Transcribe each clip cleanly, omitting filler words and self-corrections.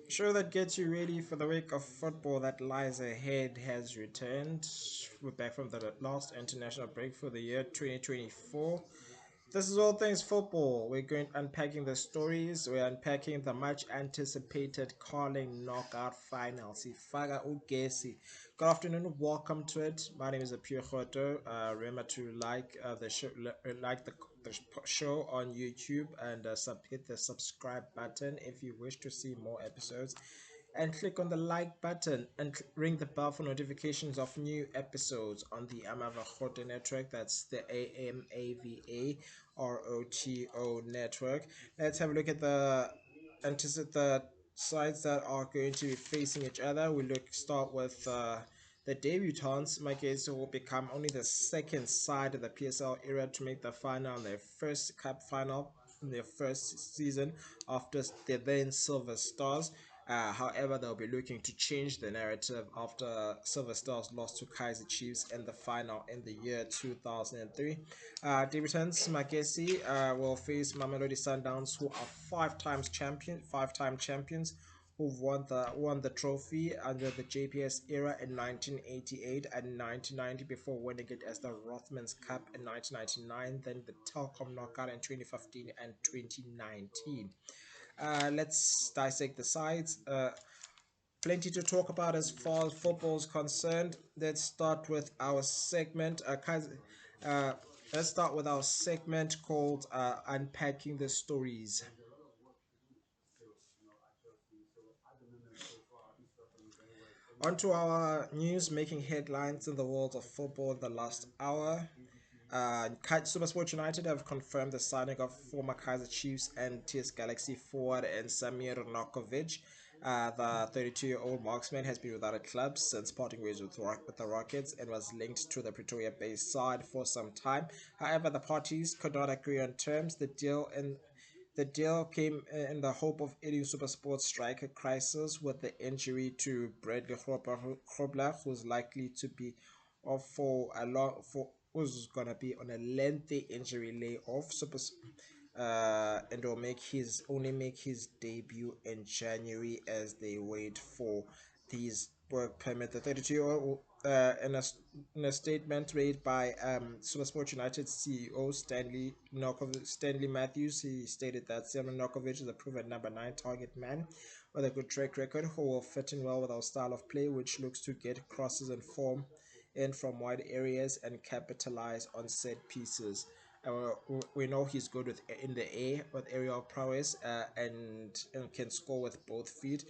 Show that gets you ready for the week of football that lies ahead has returned. We're back from the last international break for the year 2024. This is all things football. We're going unpacking the stories. We're unpacking the much anticipated Carling knockout final. Sifaga Ugesi. Good afternoon. Welcome to it. My name is Apiwe Roto. Remember to like the show, like the show on YouTube, and hit the subscribe button if you wish to see more episodes, and click on the like button and ring the bell for notifications of new episodes on the Amava network. That's the AMAVA ROTO network. Let's have a look at the anticipate the sides that are going to be facing each other. We start with the debutants. My case will become only the second side of the PSL era to make the final, their first cup final in their first season after the then Silver Stars. However, they'll be looking to change the narrative after Silver Stars lost to Kaiser Chiefs in the final in the year 2003. Debutants Magesi will face Mamelodi Sundowns, who are five-time champions, who've won the trophy under the JPS era in 1988 and 1990 before winning it as the Rothmans Cup in 1999, then the Telkom Knockout in 2015 and 2019. Let's dissect the sides. Plenty to talk about as far as football is concerned. Uh, let's start with our segment called Unpacking the Stories. On to our news making headlines in the world of football in the last hour. Supersport United have confirmed the signing of former Kaiser Chiefs and TS Galaxy forward and Samir Nokovic. The 32-year-old marksman has been without a club since parting ways with the Rockets and was linked to the Pretoria-based side for some time. However, the parties could not agree on terms. The deal came in the hope of ending SuperSport's striker crisis with the injury to Bradley Grobler, who's likely to be off for a long for who's gonna be on a lengthy injury layoff. And will make his debut in January as they wait for his work permit. The 32-year-old, in a statement made by SuperSport United CEO Stanley Matthews, he stated that Simon Nokovic is a proven number 9 target man with a good track record who will fit in well with our style of play, which looks to get crosses and form in from wide areas and capitalize on set pieces. We know he's good in the air with aerial prowess, and can score with both feet.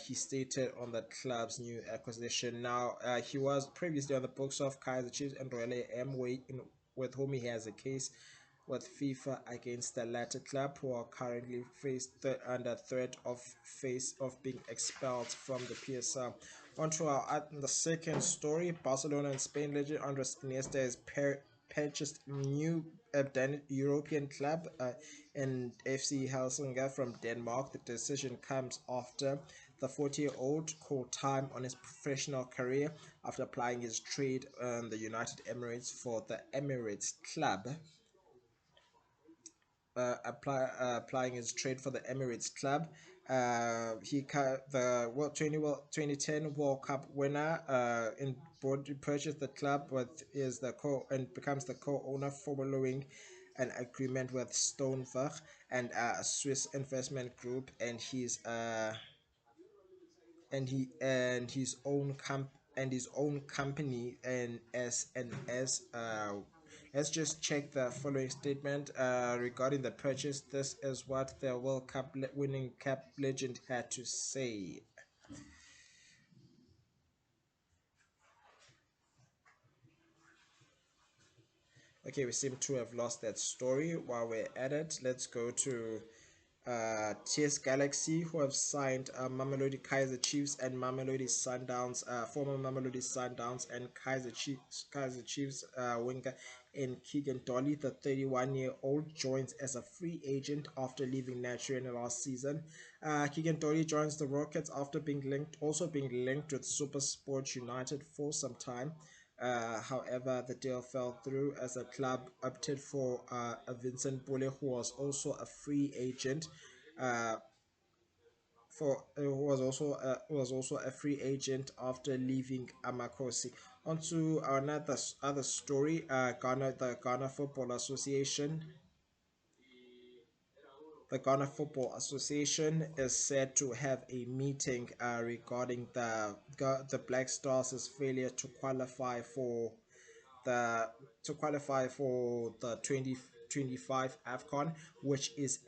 He stated on the club's new acquisition. Now, he was previously on the books of Kaiser Chiefs and Royal AM, with whom he has a case with FIFA against the latter club, who are currently under threat of being expelled from the PSL. On to the second story. Barcelona and Spain legend Andres Iniesta has purchased a new European club in FC Helsinki from Denmark. The decision comes after the 40-year-old called time on his professional career after applying his trade in the United Emirates for the Emirates club. Applying his trade for the Emirates club. The 2010 World Cup winner purchased the club and becomes the co-owner following an agreement with Stoneberg and a Swiss investment group, and his own company and SNS. Let's just check the following statement regarding the purchase. This is what the World Cup winning cap legend had to say. Okay, we seem to have lost that story. While we're at it, let's go to TS Galaxy, who have signed Mamelodi Kaiser Chiefs and Mamelodi Sundowns, former Mamelodi Sundowns and Kaiser Chiefs winger in Keegan Dolly. The 31-year-old joins as a free agent after leaving Nigeria last season. Keegan Dolly joins the Rockets after being linked with Super Sports United for some time. However, the deal fell through as the club opted for Vincent Bole, who was also a free agent. Uh, for was also a free agent after leaving Amakosi. Onto another other story, Ghana Football Association. The Ghana Football Association is said to have a meeting regarding the Black Stars' failure the to qualify for the 2025 AFCON, which is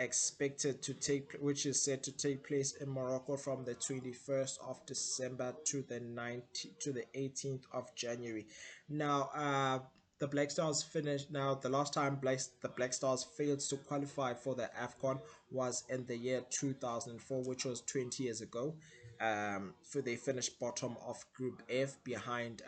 set to take place in Morocco from the 21st of December to the 19th to the 18th of January. Now, the Black Stars finished. Now, the last time the Black Stars failed to qualify for the AFCON was in the year 2004, which was 20 years ago. So they finished bottom of Group F behind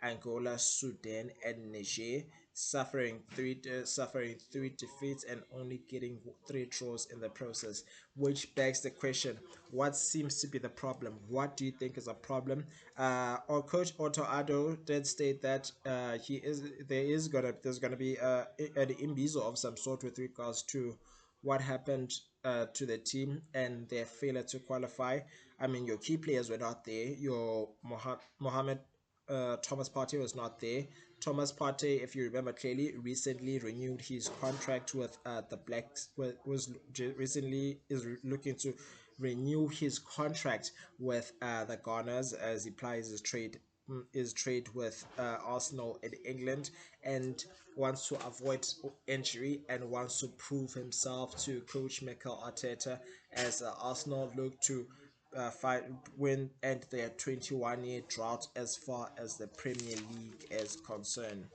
Angola, Sudan, and Niger, suffering three defeats and only getting three draws in the process. Which begs the question: what seems to be the problem? What do you think is a problem? Our coach Otto Addo did state that there's gonna be an imbizo of some sort with regards to what happened to the team and their failure to qualify. I mean, your key players were not there. Your Mohamed Thomas Partey was not there. Thomas Partey, if you remember clearly, recently renewed his contract with the Blacks. Recently is looking to renew his contract with the Gunners as he plies his trade with Arsenal in England, and wants to avoid injury and wants to prove himself to coach Mikel Arteta as Arsenal look to fight win end their 21-year drought as far as the Premier League is concerned.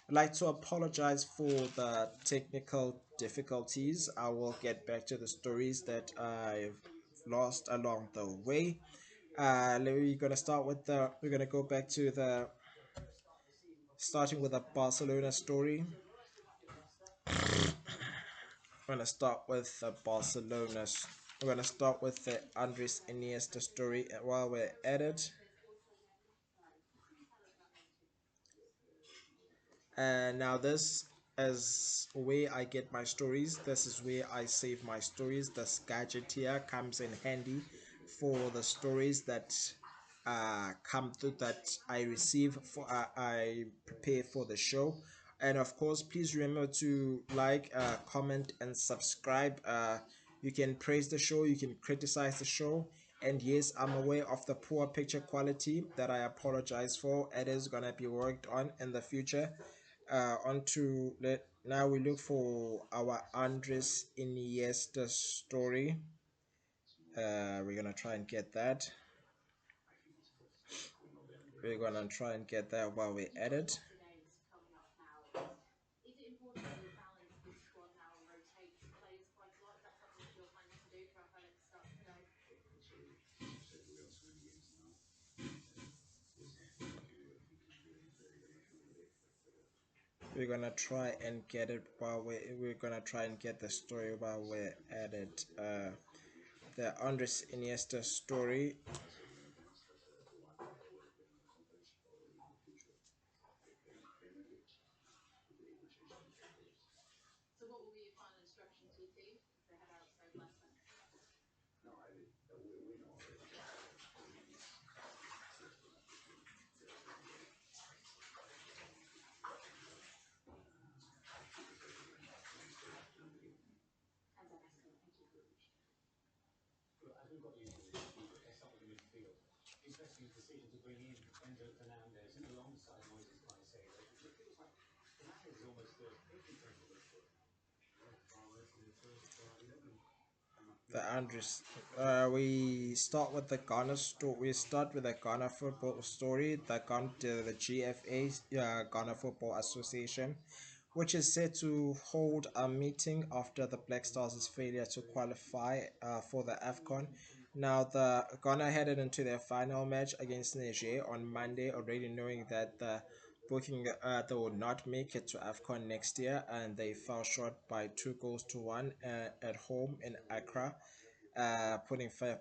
I'd like to apologize for the technical difficulties. I will get back to the stories that I've lost along the way. We're gonna go back to the starting with a Barcelona story. We're gonna start with the Barcelona. We're gonna start with the Andres Iniesta story. While we're at it, and now this is where I get my stories. This is where I save my stories. This gadget here comes in handy for the stories that come through that I receive for I prepare for the show. And of course, please remember to like, comment, and subscribe. You can praise the show, you can criticize the show. And yes, I'm aware of the poor picture quality that I apologize for. It is gonna be worked on in the future. On to let now we look for our Andres Iniesta story. We're gonna try and get that. We're gonna try and get that while we edit. We're gonna try and get it we're gonna try and get the story while we're at it. The Andres Iniesta story. The Andres. We start with the Ghana story. We start with the Ghana football story. The GFA, Ghana Football Association, which is set to hold a meeting after the Black Stars' failure to qualify for the AFCON. Now, the Ghana headed into their final match against Niger on Monday, already knowing that they would not make it to AFCON next year, and they fell short by 2 goals to 1 at home in Accra,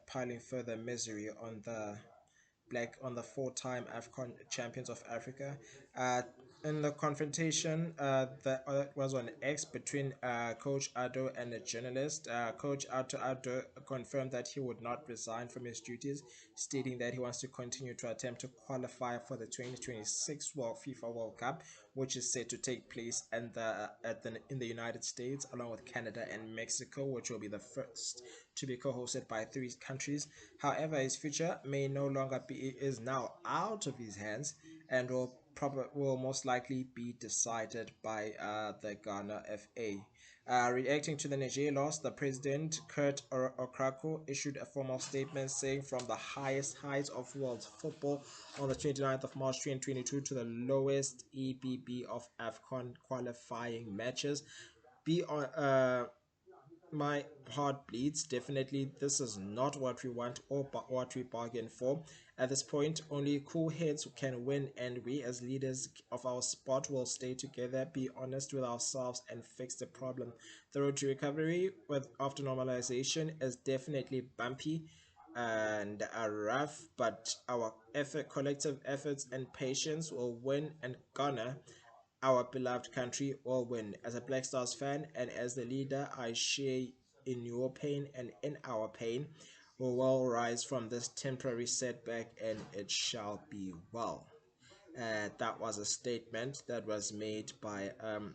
piling further misery on the four-time AFCON champions of Africa. Uh, in the confrontation that was on X between Coach Ado and a journalist, Coach Ado confirmed that he would not resign from his duties, stating that he wants to continue to attempt to qualify for the 2026 FIFA World Cup, which is set to take place in the United States, along with Canada and Mexico, which will be the first to be co-hosted by three countries. However, his future may no longer be is now out of his hands and will most likely be decided by the Ghana FA. Reacting to the Nigeria loss, the president, Kurt Okrako, issued a formal statement saying from the highest heights of world football on the 29th of March 2022 to the lowest EBB of AFCON qualifying matches, be on my heart bleeds. Definitely, this is not what we want or what we bargained for. At this point, only cool heads can win, and we, as leaders of our sport, will stay together, be honest with ourselves, and fix the problem. The road to recovery with after normalization is definitely bumpy and rough, but our collective efforts, and patience will win, and Ghana, our beloved country, will win. As a Black Stars fan and as the leader, I share in your pain and in our pain. We will rise from this temporary setback and it shall be well. That was a statement that was made by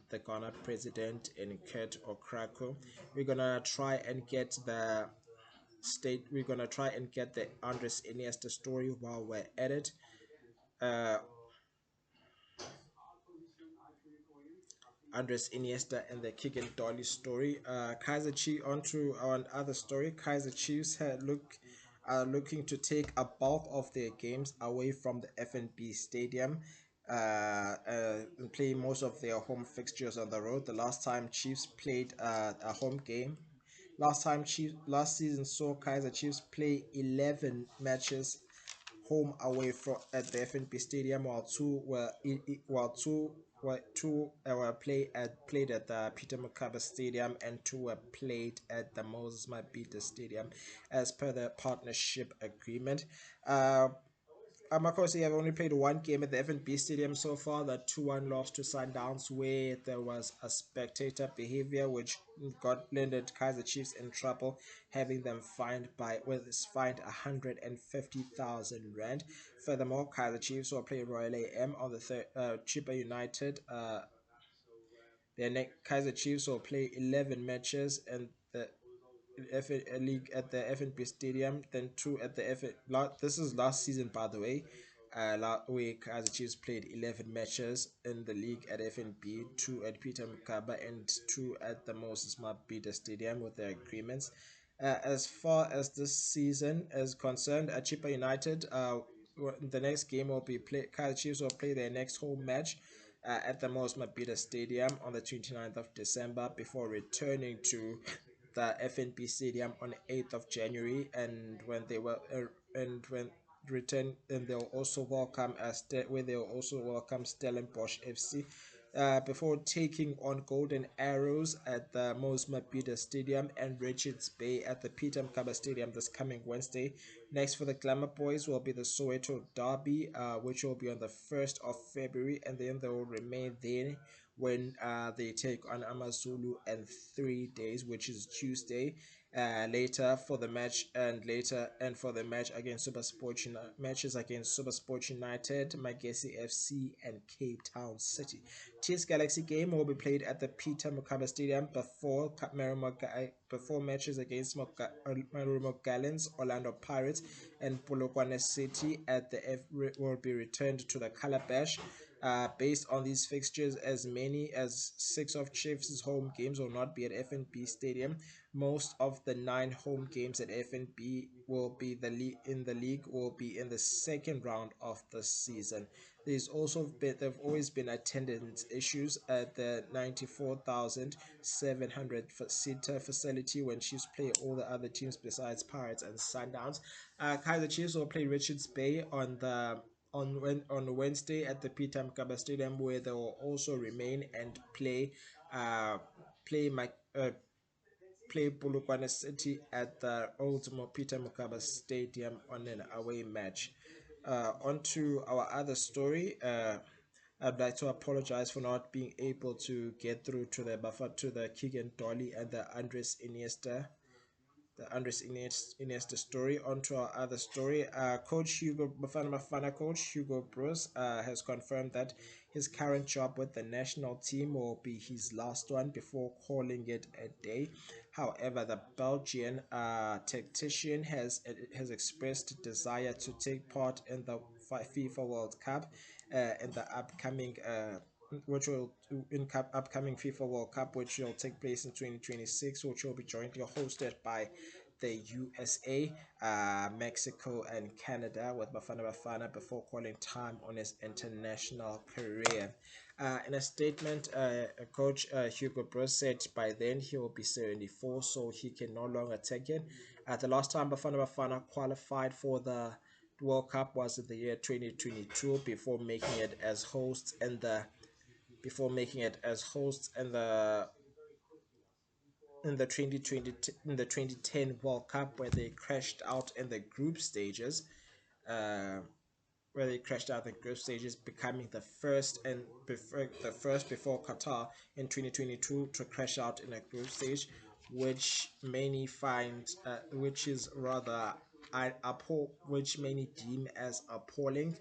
the Ghana president in Kurt Okrako. We're gonna try and get the we're gonna try and get the Andres Iniesta story while we're at it. Uh, Andres Iniesta and the Kick and Dolly story. Kaiser Chiefs, onto our other story. Kaiser Chiefs are looking to take a bulk of their games away from the FNB Stadium, and play most of their home fixtures on the road. The last time Chiefs played a home game, last season saw Kaiser Chiefs play 11 matches home away from at the FNB Stadium, while two were played at the Peter Mokaba Stadium, and two were played at the Moses Mabhida Stadium, as per the partnership agreement. Uh, Amakosi have only played one game at the FNB Stadium so far, the 2-1 loss to Sundowns, where there was a spectator behavior which got landed Kaiser Chiefs in trouble, having them fined 150,000 rand. Furthermore, Kaiser Chiefs will play Royal AM on the third. Chippa United, Kaiser Chiefs will play 11 matches and the FA League at the FNB Stadium, then two at the This is last season, by the way. Last week, Kaiser Chiefs played 11 matches in the league at FNB, two at Peter Mokaba, and two at the Moses Mabhida Stadium with their agreements. As far as this season is concerned, at Chippa United, the next game will be play. Kaiser Chiefs will play their next home match at the Moses Mabhida Stadium on the 29th of December before returning to the FNB Stadium on 8th of January, and when return, and they'll also welcome where they'll also welcome Stellenbosch FC before taking on Golden Arrows at the Moses Mabhida Stadium and Richards Bay at the Peter Mokaba Stadium this coming Wednesday. Next for the Glamour Boys will be the Soweto Derby, which will be on the 1st of February, and then they will remain there when they take on Amazulu in 3 days, which is Tuesday. Later for the match for the match against matches against Super Sport United, Magesi FC, and Cape Town City. TS Galaxy game will be played at the Peter Mokaba Stadium before matches against Marumo Gallants, Orlando Pirates, and Polokwane City will be returned to the Calabash. Based on these fixtures, as many as 6 of Chiefs' home games will not be at FNB Stadium. Most of the 9 home games at FNB will be in the league will be in the second round of the season. There've always been attendance issues at the 94,700 seater facility when Chiefs play all the other teams besides Pirates and Sundowns. Kaiser Chiefs will play Richards Bay on Wednesday at the Peter Mokaba Stadium, where they will also remain and play play my play Polokwane City at the old Peter Mokaba Stadium on an away match. On to our other story. I'd like to apologize for not being able to get through to the buffer to the Keegan Dolly and the Andres Iniesta story. Onto our other story. Coach Hugo Bafana coach Hugo Bruce has confirmed that his current job with the national team will be his last one before calling it a day. However, the Belgian tactician has expressed desire to take part in the FIFA World Cup in the upcoming which will upcoming FIFA World Cup, which will take place in 2026, which will be jointly hosted by the USA, Mexico, and Canada, with Bafana before calling time on his international career. In a statement, Coach Hugo Broos said by then he will be 74, so he can no longer take it. The last time Bafana qualified for the World Cup was in the year 2022 before making it as hosts in the 2020 in the 2010 World Cup, where they crashed out in the group stages. Uh, becoming the first before Qatar in 2022 to crash out in a group stage, which many find, which is rather which many deem as appalling.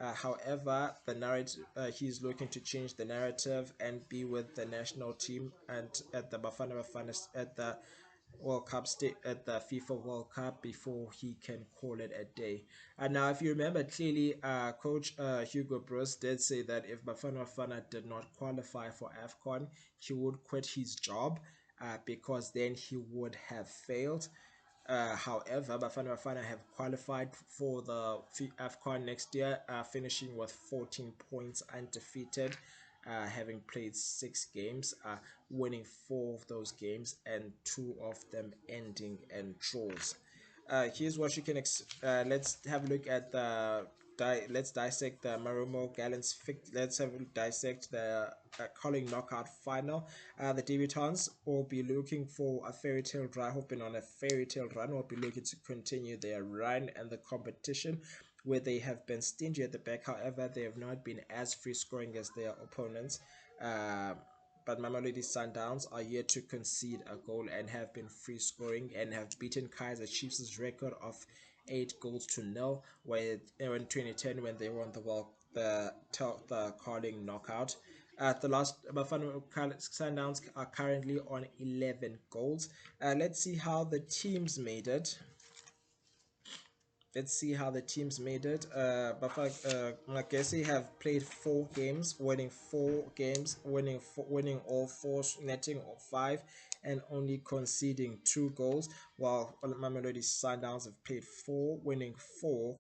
However, the narrative he's looking to change the narrative and be with the national team and at the Bafana at the World Cup state at the FIFA World Cup before he can call it a day. And now, if you remember clearly, Coach Hugo Broos did say that if Bafana did not qualify for AFCON, he would quit his job because then he would have failed. However, Bafana have qualified for the AFCON next year, finishing with 14 points undefeated, having played 6 games, winning 4 of those games, and 2 of them ending in draws. Here's what you can. Let's have a look at the. Let's dissect the Marumo Gallants. Let's dissect the calling knockout final. The debutants will be looking for a fairy tale run, hoping on a fairy tale run. Will be looking to continue their run and the competition, where they have been stingy at the back. However, they have not been as free scoring as their opponents. Uh, but Mamelodi Sundowns are yet to concede a goal and have been free scoring and have beaten Kaiser Chiefs' record of 8 goals to 0, where in 2010 when they won the Carling knockout. At the last, Bafana Sundowns are currently on 11 goals. Let's see how the teams made it. Let's see how the teams made it. Magesi have played 4 games, winning all 4, netting all 5, and only conceding 2 goals. While Mamelodi Sundowns have played 4, winning 4,